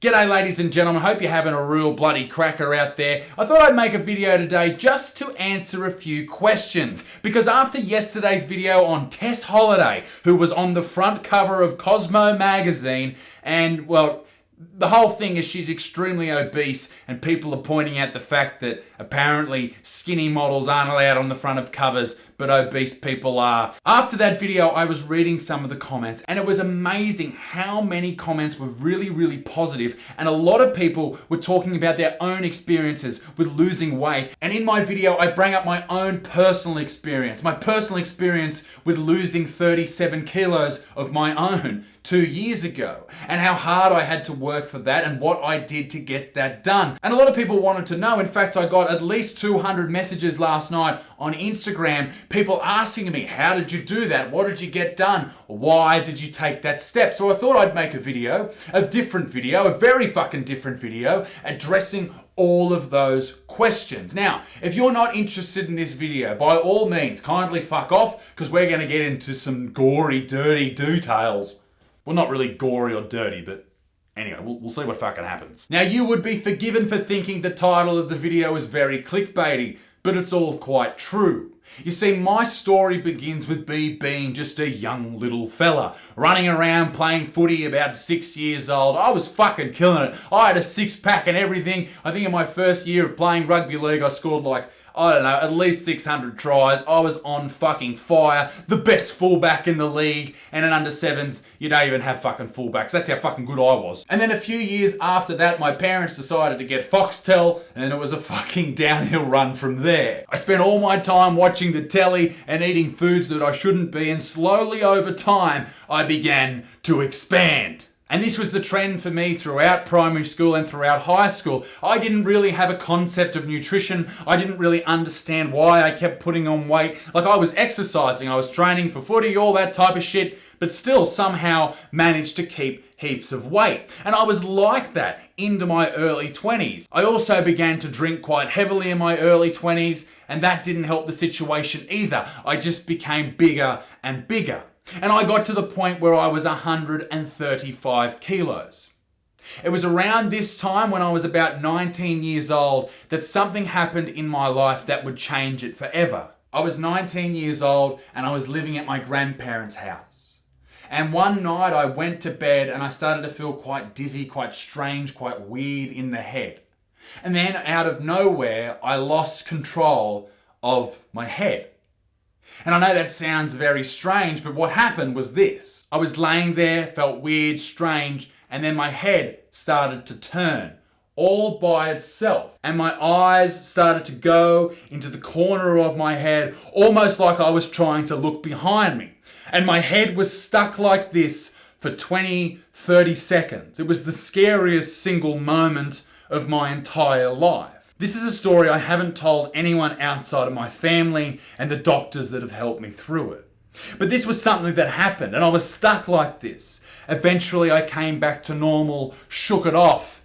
G'day ladies and gentlemen, hope you're having a real bloody cracker out there. I thought I'd make a video today just to answer a few questions, because after yesterday's video on Tess Holliday, who was on the front cover of Cosmo magazine, and well, the whole thing is she's extremely obese, and people are pointing out the fact that apparently skinny models aren't allowed on the front of covers, but obese people are. After that video, I was reading some of the comments, and it was amazing how many comments were really positive, and a lot of people were talking about their own experiences with losing weight. And in my video, I bring up my own personal experience with losing 37 kilos of my own 2 years ago, and how hard I had to work for that and what I did to get that done. And a lot of people wanted to know. In fact, I got at least 200 messages last night on Instagram, people asking me, how did you do that? What did you get done? Why did you take that step? So I thought I'd make a very fucking different video, addressing all of those questions. Now, if you're not interested in this video, by all means, kindly fuck off, because we're going to get into some gory, dirty details. Well, not really gory or dirty, but anyway, we'll see what fucking happens. Now, you would be forgiven for thinking the title of the video is very clickbaity, but it's all quite true. You see, my story begins with me being just a young little fella, running around playing footy about 6 years old. I was fucking killing it. I had a six-pack and everything. I think in my first year of playing rugby league, I scored like, I don't know, at least 600 tries. I was on fucking fire. The best fullback in the league. And in under sevens, you don't even have fucking fullbacks. That's how fucking good I was. And then a few years after that, my parents decided to get Foxtel, and it was a fucking downhill run from there. I spent all my time watching the telly and eating foods that I shouldn't be, and slowly over time, I began to expand. And this was the trend for me throughout primary school and throughout high school. I didn't really have a concept of nutrition. I didn't really understand why I kept putting on weight. Like, I was exercising, I was training for footy, all that type of shit, but still somehow managed to keep heaps of weight. And I was like that into my early 20s. I also began to drink quite heavily in my early 20s, and that didn't help the situation either. I just became bigger and bigger. And I got to the point where I was 135 kilos. It was around this time, when I was about 19 years old, that something happened in my life that would change it forever. I was 19 years old and I was living at my grandparents' house. And one night I went to bed and I started to feel quite dizzy, quite strange, quite weird in the head. And then out of nowhere, I lost control of my head. And I know that sounds very strange, but what happened was this. I was laying there, felt weird, strange, and then my head started to turn all by itself. And my eyes started to go into the corner of my head, almost like I was trying to look behind me. And my head was stuck like this for 20, 30 seconds. It was the scariest single moment of my entire life. This is a story I haven't told anyone outside of my family and the doctors that have helped me through it. But this was something that happened, and I was stuck like this. Eventually I came back to normal, shook it off,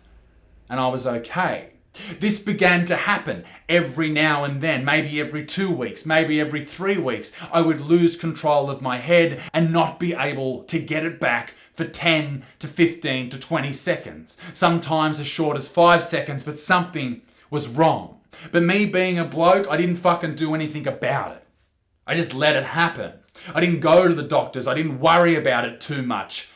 and I was okay. This began to happen every now and then, maybe every 2 weeks, maybe every 3 weeks. I would lose control of my head and not be able to get it back for 10 to 15 to 20 seconds. Sometimes as short as 5 seconds, but something was wrong. But me being a bloke, I didn't fucking do anything about it. I just let it happen. I didn't go to the doctors. I didn't worry about it too much.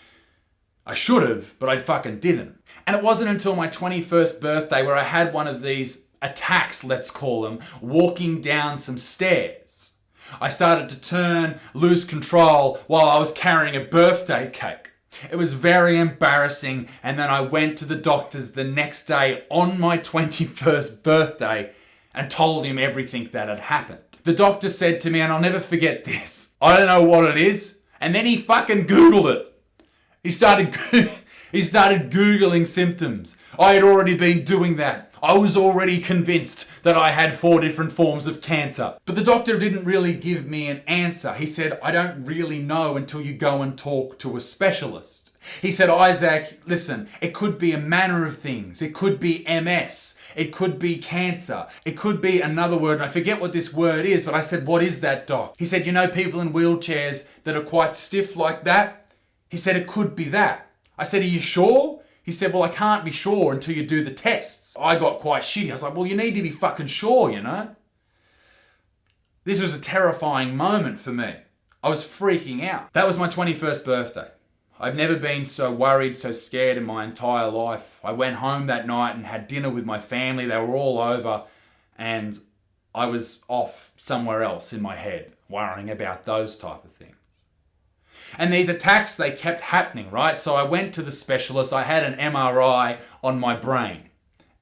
I should have, but I fucking didn't. And it wasn't until my 21st birthday where I had one of these attacks, let's call them, walking down some stairs. I started to turn, lose control while I was carrying a birthday cake. It was very embarrassing, and then I went to the doctors the next day on my 21st birthday and told him everything that had happened. The doctor said to me, and I'll never forget this, I don't know what it is, and then he fucking Googled it. He started Googling symptoms. I had already been doing that. I was already convinced that I had 4 different forms of cancer. But the doctor didn't really give me an answer. He said, I don't really know until you go and talk to a specialist. He said, Isaac, listen, it could be a manner of things. It could be MS. It could be cancer. It could be another word, and I forget what this word is, but I said, what is that, doc? He said, you know people in wheelchairs that are quite stiff like that? He said, it could be that. I said, are you sure? He said, well, I can't be sure until you do the tests. I got quite shitty. I was like, well, you need to be fucking sure, you know? This was a terrifying moment for me. I was freaking out. That was my 21st birthday. I've never been so worried, so scared in my entire life. I went home that night and had dinner with my family. They were all over and I was off somewhere else in my head, worrying about those type of things. And these attacks, they kept happening, right? So I went to the specialist. I had an MRI on my brain.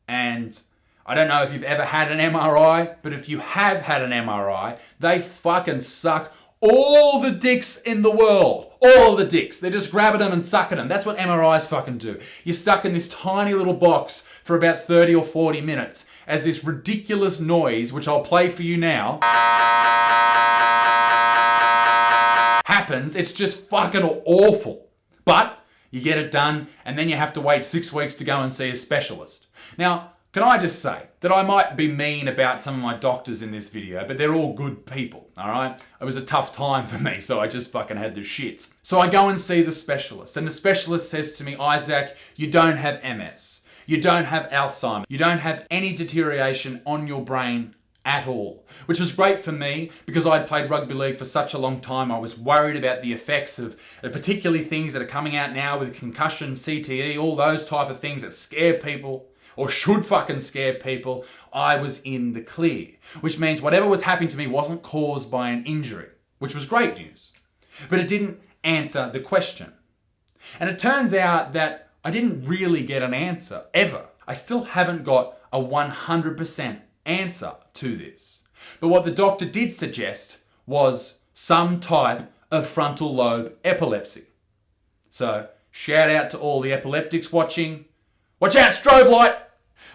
And I don't know if you've ever had an MRI, but if you have had an MRI, they fucking suck all the dicks in the world. All the dicks. They're just grabbing them and sucking them. That's what MRIs fucking do. You're stuck in this tiny little box for about 30 or 40 minutes as this ridiculous noise, which I'll play for you now, happens. It's just fucking awful. But you get it done and then you have to wait 6 weeks to go and see a specialist. Now, can I just say that I might be mean about some of my doctors in this video, but they're all good people, all right? It was a tough time for me, so I just fucking had the shits. So I go and see the specialist, and the specialist says to me, Isaac, you don't have MS. You don't have Alzheimer's. You don't have any deterioration on your brain at all, which was great for me because I'd played rugby league for such a long time. I was worried about the effects of particularly things that are coming out now with concussion, CTE, all those type of things that scare people or should fucking scare people. I was in the clear, which means whatever was happening to me wasn't caused by an injury, which was great news. But it didn't answer the question. And it turns out that I didn't really get an answer, ever. I still haven't got a 100% answer to this. But what the doctor did suggest was some type of frontal lobe epilepsy. So, shout out to all the epileptics watching. Watch out, strobe light!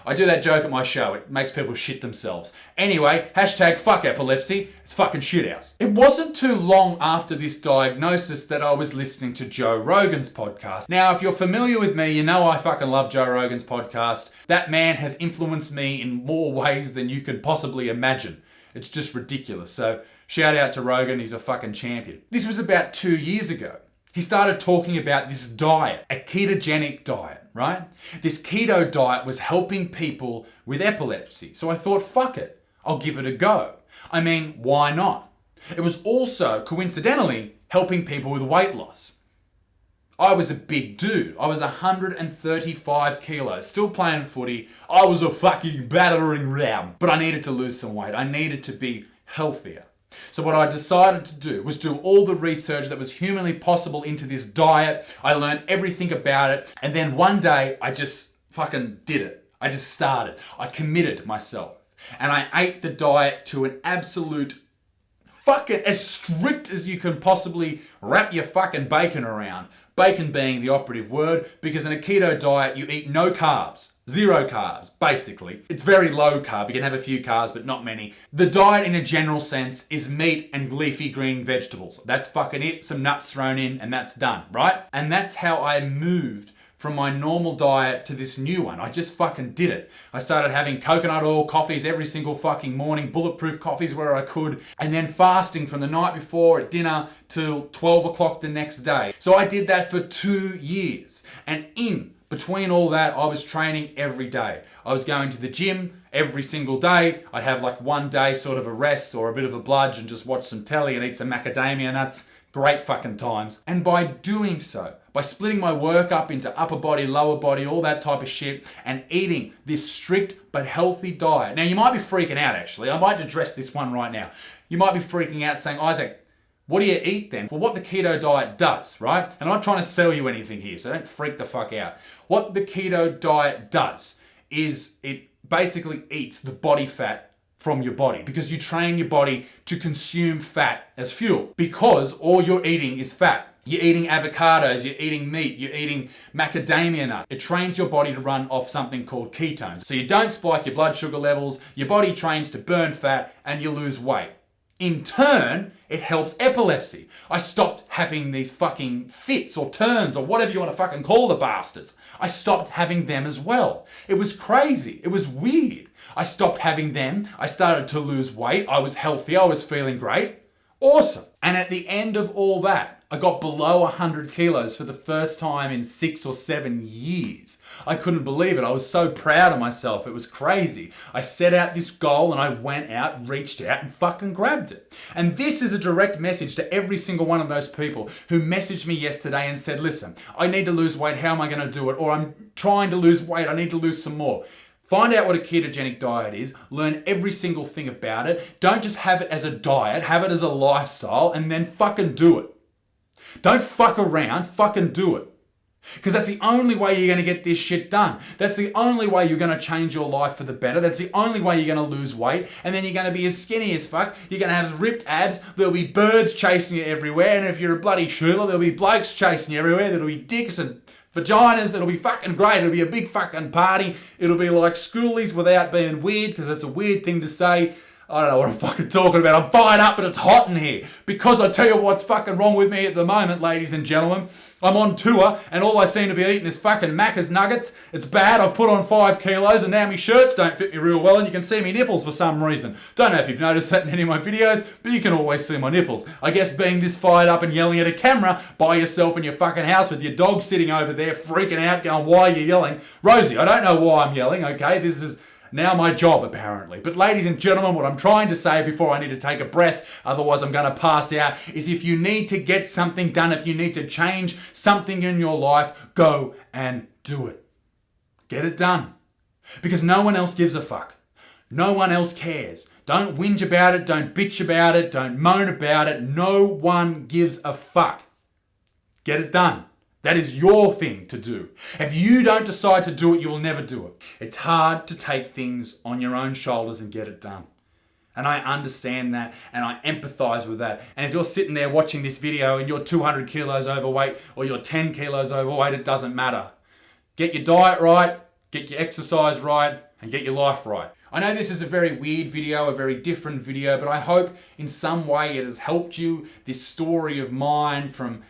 I do that joke at my show. It makes people shit themselves. Anyway, hashtag fuck epilepsy. It's fucking shithouse. It wasn't too long after this diagnosis that I was listening to Joe Rogan's podcast. Now, if you're familiar with me, you know I fucking love Joe Rogan's podcast. That man has influenced me in more ways than you could possibly imagine. It's just ridiculous. So, shout out to Rogan. He's a fucking champion. This was about 2 years ago. He started talking about this diet, a ketogenic diet, right? This keto diet was helping people with epilepsy. So I thought, fuck it, I'll give it a go. I mean, why not? It was also, coincidentally, helping people with weight loss. I was a big dude. I was 135 kilos, still playing footy. I was a fucking battering ram. But I needed to lose some weight. I needed to be healthier. So what I decided to do was do all the research that was humanly possible into this diet. I learned everything about it. And then one day I just fucking did it. I just started. I committed myself. And I ate the diet to an absolute fucking as strict as you can possibly wrap your fucking bacon around. Bacon being the operative word, because in a keto diet you eat no carbs. 0 carbs, basically. It's very low carb. You can have a few carbs, but not many. The diet in a general sense is meat and leafy green vegetables. That's fucking it. Some nuts thrown in and that's done, right? And that's how I moved from my normal diet to this new one. I just fucking did it. I started having coconut oil coffees every single fucking morning, bulletproof coffees where I could, and then fasting from the night before at dinner till 12 o'clock the next day. So I did that for 2 years. And between all that, I was training every day. I was going to the gym every single day. I'd have like one day sort of a rest or a bit of a bludge and just watch some telly and eat some macadamia nuts. Great fucking times. And by doing so, by splitting my work up into upper body, lower body, all that type of shit, and eating this strict but healthy diet. Now, you might be freaking out, actually. I might address this one right now. You might be freaking out saying, Isaac, what do you eat then? For what the keto diet does, right? And I'm not trying to sell you anything here, so don't freak the fuck out. What the keto diet does is it basically eats the body fat from your body, because you train your body to consume fat as fuel, because all you're eating is fat. You're eating avocados, you're eating meat, you're eating macadamia nut. It trains your body to run off something called ketones. So you don't spike your blood sugar levels, your body trains to burn fat, and you lose weight. In turn, it helps epilepsy. I stopped having these fucking fits or turns or whatever you want to fucking call the bastards. I stopped having them as well. It was crazy. It was weird. I stopped having them. I started to lose weight. I was healthy. I was feeling great. Awesome. And at the end of all that, I got below 100 kilos for the first time in 6 or 7 years. I couldn't believe it. I was so proud of myself. It was crazy. I set out this goal and I went out, reached out and fucking grabbed it. And this is a direct message to every single one of those people who messaged me yesterday and said, listen, I need to lose weight. How am I going to do it? Or I'm trying to lose weight. I need to lose some more. Find out what a ketogenic diet is, learn every single thing about it. Don't just have it as a diet, have it as a lifestyle and then fucking do it. Don't fuck around, fucking do it. Because that's the only way you're going to get this shit done. That's the only way you're going to change your life for the better. That's the only way you're going to lose weight. And then you're going to be as skinny as fuck. You're going to have ripped abs. There'll be birds chasing you everywhere. And if you're a bloody shooter, there'll be blokes chasing you everywhere. There'll be dicks and vaginas. It'll be fucking great. It'll be a big fucking party. It'll be like schoolies without being weird, because it's a weird thing to say. I don't know what I'm fucking talking about. I'm fired up, but it's hot in here. Because I tell you what's fucking wrong with me at the moment, ladies and gentlemen. I'm on tour, and all I seem to be eating is fucking Macca's nuggets. It's bad. I've put on 5 kilos, and now my shirts don't fit me real well, and you can see me nipples for some reason. Don't know if you've noticed that in any of my videos, but you can always see my nipples. I guess being this fired up and yelling at a camera by yourself in your fucking house with your dog sitting over there freaking out, going, why are you yelling? Rosie, I don't know why I'm yelling, okay? This is now my job, apparently. But ladies and gentlemen, what I'm trying to say before I need to take a breath, otherwise I'm going to pass out, is if you need to get something done, if you need to change something in your life, go and do it. Get it done. Because no one else gives a fuck. No one else cares. Don't whinge about it. Don't bitch about it. Don't moan about it. No one gives a fuck. Get it done. That is your thing to do. If you don't decide to do it, you will never do it. It's hard to take things on your own shoulders and get it done. And I understand that, and I empathize with that. And if you're sitting there watching this video and you're 200 kilos overweight or you're 10 kilos overweight, it doesn't matter. Get your diet right, get your exercise right, and get your life right. I know this is a very weird video, a very different video, but I hope in some way it has helped you. This story of mine from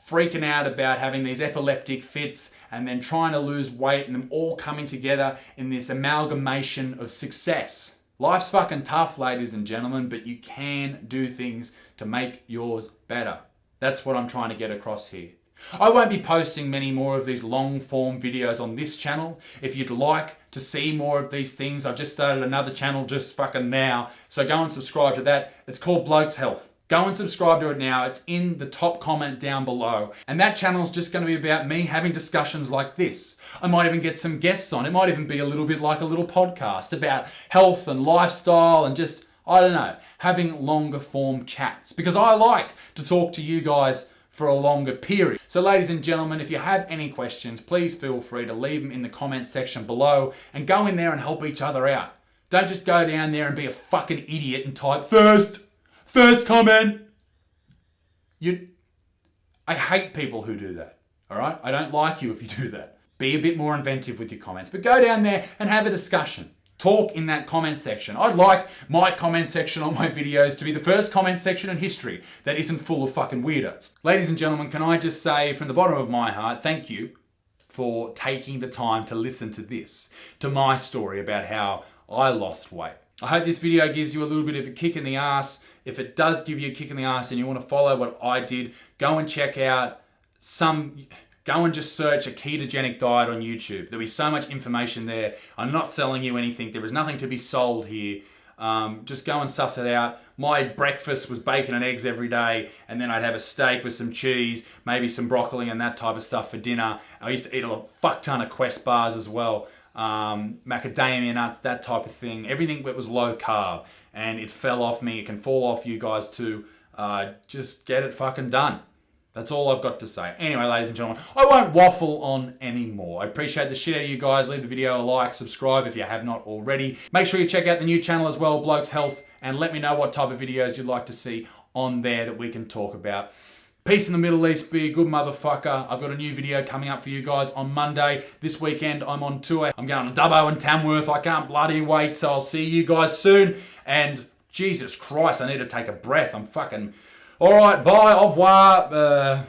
freaking out about having these epileptic fits and then trying to lose weight and them all coming together in this amalgamation of success. Life's fucking tough, ladies and gentlemen, but you can do things to make yours better. That's what I'm trying to get across here. I won't be posting many more of these long form videos on this channel. If you'd like to see more of these things, I've just started another channel just fucking now. So go and subscribe to that. It's called Blokes Health. Go and subscribe to it now. It's in the top comment down below. And that channel is just going to be about me having discussions like this. I might even get some guests on. It might even be a little bit like a little podcast about health and lifestyle and just, I don't know, having longer form chats. Because I like to talk to you guys for a longer period. So ladies and gentlemen, if you have any questions, please feel free to leave them in the comment section below and go in there and help each other out. Don't just go down there and be a fucking idiot and type First comment. I hate people who do that, all right? I don't like you if you do that. Be a bit more inventive with your comments, but go down there and have a discussion. Talk in that comment section. I'd like my comment section on my videos to be the first comment section in history that isn't full of fucking weirdos. Ladies and gentlemen, can I just say from the bottom of my heart, thank you for taking the time to listen to this, to my story about how I lost weight. I hope this video gives you a little bit of a kick in the ass. If it does give you a kick in the ass and you want to follow what I did, go and check out go and just search a ketogenic diet on YouTube. There'll be so much information there. I'm not selling you anything. There is nothing to be sold here. Just go and suss it out. My breakfast was bacon and eggs every day, and then I'd have a steak with some cheese, maybe some broccoli and that type of stuff for dinner. I used to eat a fuck ton of Quest bars as well. Macadamia nuts, that type of thing. Everything that was low carb, and it fell off me. It can fall off you guys too. Just get it fucking done. That's all I've got to say. Anyway, ladies and gentlemen, I won't waffle on anymore. I appreciate the shit out of you guys. Leave the video a like, subscribe if you have not already. Make sure you check out the new channel as well, Blokes Health, and let me know what type of videos you'd like to see on there that we can talk about. Peace in the Middle East, be a good motherfucker. I've got a new video coming up for you guys on Monday. This weekend, I'm on tour. I'm going to Dubbo and Tamworth. I can't bloody wait, so I'll see you guys soon. And Jesus Christ, I need to take a breath. I'm fucking... All right, bye, au revoir.